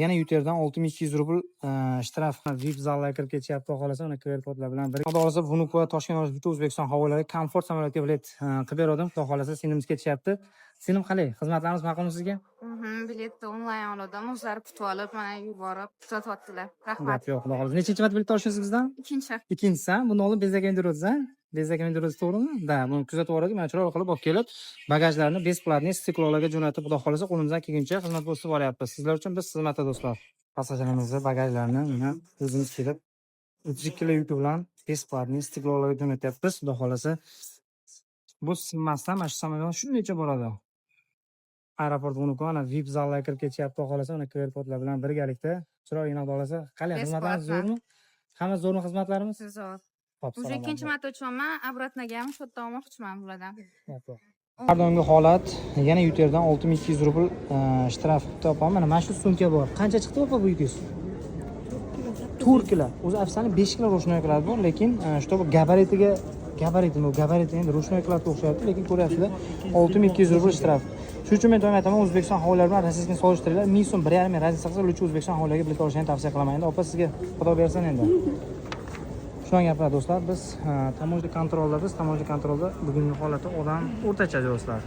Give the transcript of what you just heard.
yana yuterdan 6200 rubl shtraf VIP zallarga kirib ketyapti. Xudo xolasa uni QR kodlar bilan birga. Xudo xolasa buni Toshkent va O'zbekiston havolariga komfort samolyotga bilet qilib berdim. Xudo xolasa singlimiz ketishyapti. Singlim qalay? Xizmatlarimiz ma'qulmi sizga? Biletni onlayn oldim. O'zlari kutib olib, mana yuborib tuzatyaptilar. Rahmat. Gap yo'q, xudo xolasa. Nechinchi marta bilet olishingiz bizdan? Ikkinchi. Ikkinchisi, buni olib bezakang yuribsiz, ha? Bezakang yuribsiz, to'g'rimi? Da, buni kuzatib yubordik. Mana chiroyli qilib olib kelib, bagajlarni besplatniy stikllarga jo'natib, xudo xolasa qo'limizdan kelguncha xizmat ko'rsatib boryapmiz. Sizlar uchun biz xizmatda do'stlar. Passajirimizni bagajlarini mana o'zimiz kelib 32 kilo yuk bilan besplatniy stikllarga jo'natyapmiz. Xudo xolasa bu sinmasdan mana shu samolyot shuncha boradi. Aeroport mana VIP zallarga kirib ketyapti. Xudo xolasa uni QR kodlar bilan birgalikda chiroyli xudo xolasa. Qalay, xizmatlarimiz zo'rmi? Hamma zo'rmi xizmatlarimiz? Zo'r. Xo'p, Уже ikkinchi marta uchaman, обратноga ham shu yerda olmoqchiman bulardan. Pardongi holat, yana yuterdan 6200 rubl shtraf topaman. Mana shu sumka bor. Qancha chiqdi opa bu yukingiz? 4 kilo. O'zi afsani 5 kilo ro'shnoykalar bor, lekin shu gabaritiga gabariti endi ro'shnoykalarga o'xshayapti, lekin ko'ryapsizlar 6200 rubl shtraf. Shuning uchun men doim aytaman, O'zbekiston havolari bilan rossiyskiy solishtiringlar. 1000 so'm 1,5 raznica qilsa, lutchi O'zbekiston havolariga bilet olishni tavsiya qilaman. Endi opa sizga xudo bersin endi. Shunga gaplar do'stlar, biz tamoyil kontrolda bugungi holatda odam o'rtacha do'stlar.